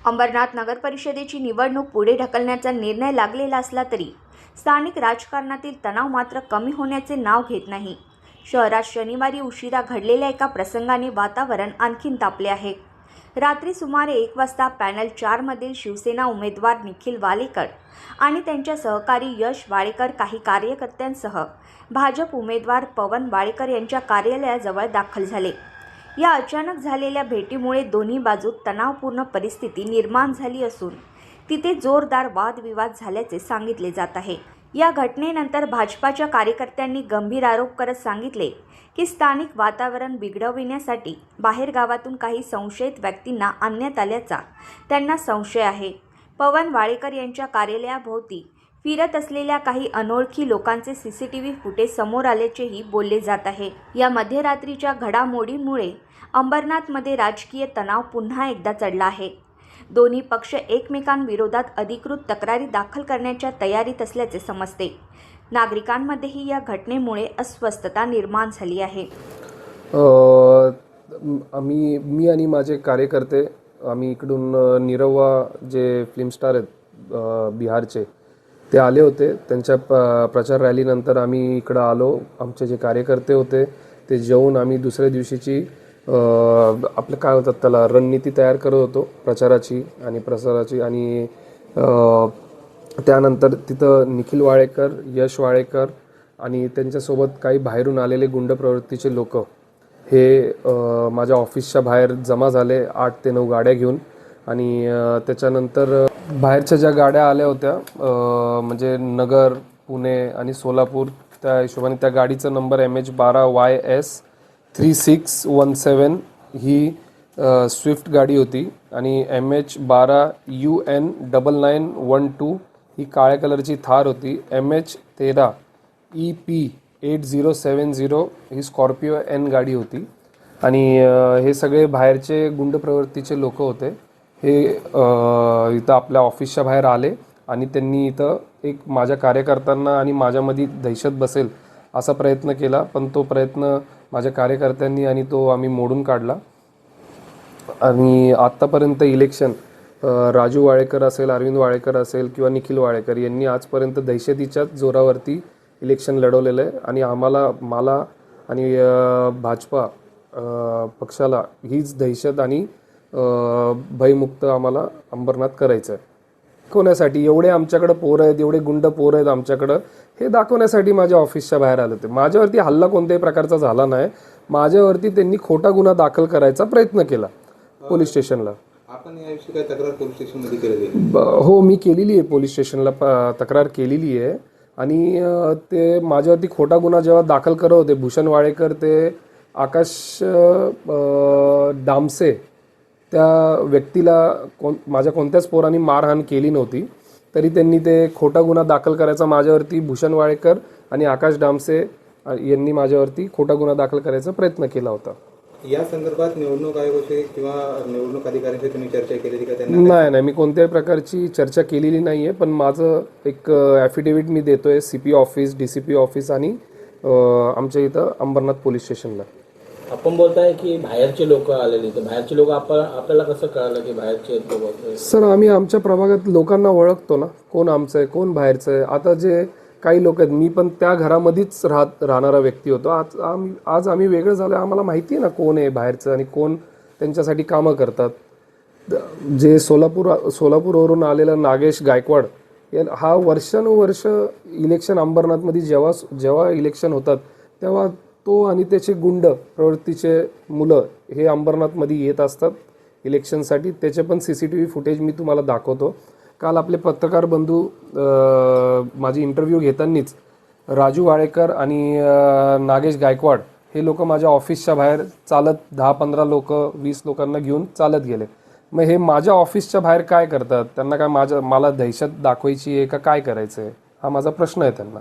अंबरनाथ नगर परिषदेची निवडणूक पुढे ढकलण्याचा निर्णय लागलेला असला तरी स्थानिक राजकारणातील तणाव मात्र कमी होण्याचे नाव घेत नाही. शहरात शनिवारी उशिरा घडलेल्या एका प्रसंगाने वातावरण आणखीन तापले आहे. रात्री सुमारे 1 वाजता पॅनल 4 मधील शिवसेना उमेदवार निखिल वालेकर आणि त्यांच्या सहकारी यश वाळेकर काही कार्यकर्त्यांसह भाजप उमेदवार पवन वाळेकर यांच्या कार्यालयाजवळ दाखल झाले. या अचानक झालेल्या भेटीमुळे दोन्ही बाजूत तणावपूर्ण परिस्थिती निर्माण झाली असून तिथे जोरदार वादविवाद झाल्याचे सांगितले जात आहे. या घटनेनंतर भाजपाच्या कार्यकर्त्यांनी गंभीर आरोप करत सांगितले की स्थानिक वातावरण बिघडविण्यासाठी बाहेरगावातून काही संशयित व्यक्तींना आणण्यात आल्याचा त्यांना संशय आहे. पवन वाळेकर यांच्या कार्यालयाभोवती फिरत असलेल्या काही अनोळखी लोकांचे सीसीटीव्ही फुटेज समोर आल्याचेही बोलले जात आहे. या मध्यरात्रीच्या घडामोडीमुळे अंबरनाथमध्ये राजकीय तणाव पुन्हा एकदा चढला आहे. दोन्ही पक्ष एकमेकांविरोधात अधिकृत तक्रारी दाखल करण्याच्या तयारीत असल्याचे समजते. नागरिकांमध्येही या घटनेमुळे अस्वस्थता निर्माण झाली आहे. मी आणि माझे कार्यकर्ते आम्ही इकडून निरवा जे फिल्म स्टार आहेत बिहारचे ते आले होते. त्यांच्या प्रचार रॅलीनंतर आम्ही इकडं आलो. आमचे जे कार्यकर्ते होते ते जेवून आम्ही दुसऱ्या दिवशीची आपलं काय होतात त्याला रणनीती तयार करत होतो प्रचाराची आणि प्रसाराची. आणि त्यानंतर तिथं निखिल वाळेकर, यश वाळेकर आणि त्यांच्यासोबत काही बाहेरून आलेले गुंड प्रवृत्तीचे लोक हे माझ्या ऑफिसच्या बाहेर जमा झाले 8 ते 9 गाड्या घेऊन. आणि त्याच्यानंतर बाहेरच्या ज्या गाड्या आल्या होत्या म्हणजे नगर, पुणे आणि सोलापूर, त्या हिशोबाने त्या गाडीचा नंबर MH12YS 3617 ही स्विफ्ट गाडी होती आणि MH12UN 9912 ही काळ्या कलरची थार होती. MH13 EP 8070 ही स्कॉर्पिओ N गाडी होती. आणि हे सगळे बाहेरचे गुंड प्रवृत्तीचे लोक होते. हे इथं आपल्या ऑफिसच्या बाहेर आले आणि त्यांनी इथं एक माझ्या कार्यकर्त्यांना आणि माझ्यामध्ये दहशत बसेल असा प्रयत्न केला. पण तो प्रयत्न माझ्या कार्यकर्त्यांनी आणि तो आम्ही मोडून काढला. आणि आत्तापर्यंत इलेक्शन राजू वाळेकर असेल, अरविंद वाळेकर असेल किंवा निखिल वाळेकर यांनी आजपर्यंत दहशतीच्याच जोरावरती इलेक्शन लढवलेलं आहे. आणि मला आणि भाजपा पक्षाला हीच दहशत आणि भयमुक्त आम्हाला अंबरनाथ करायचं आहे. दाखवण्यासाठी एवढे आमच्याकडं पोरं आहेत, एवढे गुंड पोरं आहेत आमच्याकडं, हे दाखवण्यासाठी माझ्या ऑफिसच्या बाहेर आले होते. माझ्यावरती हल्ला कोणत्याही प्रकारचा झाला नाही. माझ्यावरती त्यांनी खोटा गुन्हा दाखल करायचा प्रयत्न केला पोलीस स्टेशनला. आपण याविषयी काय तक्रार पोलीस स्टेशनमध्ये केलेली? हो, मी केलेली आहे. पोलीस स्टेशनला तक्रार केलेली आहे. आणि ते माझ्यावरती खोटा गुन्हा जेव्हा दाखल करत होते भूषण वाळेकर ते आकाश डामसे त्या व्यक्तीला माझ्या कोणत्याच पोरांनी मारहाण केली नव्हती तरी त्यांनी ते खोटा गुन्हा दाखल करायचा माझ्यावरती भूषण वाळेकर आणि आकाश डामसे यांनी माझ्यावरती खोटा गुन्हा दाखल करायचा प्रयत्न केला होता. या संदर्भात निवडणूक आयोगाशी किंवा निवडणूक अधिकाऱ्यांशी तुम्ही चर्चा केलेली का? त्यांना नाही, मी कोणत्याही प्रकारची चर्चा केलेली नाही आहे. पण माझं एक ॲफिडेविट मी देतोय CP ऑफिस, DCP ऑफिस आणि आमच्या इथं अंबरनाथ पोलीस स्टेशनला. आपण बोलताय की बाहेरचे लोक आलेले, तर बाहेरचे लोक आपल्याला कसं कळलं की बाहेरचे लोक? सर, आम्ही आमच्या प्रभागात लोकांना ओळखतो ना, कोण आमचं आहे कोण बाहेरचं आहे. आता जे काही लोक आहेत, मी पण त्या घरामध्येच राहणारा व्यक्ती होतो. आज आम्ही वेगळं झालं. आम्हाला माहिती आहे ना कोण आहे बाहेरचं आणि कोण त्यांच्यासाठी कामं करतात. जे सोलापूरवरून आलेला नागेश गायकवाड हा वर्षानुवर्ष इलेक्शन अंबरनाथमध्ये जेव्हा इलेक्शन होतात तेव्हा तो आणि त्याचे गुंड प्रवृत्तीचे मुलं हे अंबरनाथमध्ये येत असतात इलेक्शनसाठी. त्याचे पण CCTV फुटेज मी तुम्हाला दाखवतो. काल आपले पत्रकार बंधू माझी इंटरव्ह्यू घेतानीच राजू वाळेकर आणि नागेश गायकवाड हे लोक माझ्या ऑफिसच्या बाहेर चालत 10-15 लोक 20 लोकांना घेऊन चालत गेले. मग हे माझ्या ऑफिसच्या बाहेर काय करतात? त्यांना काय मला दहशत दाखवायची आहे का काय करायचं आहे? हा माझा प्रश्न आहे त्यांना.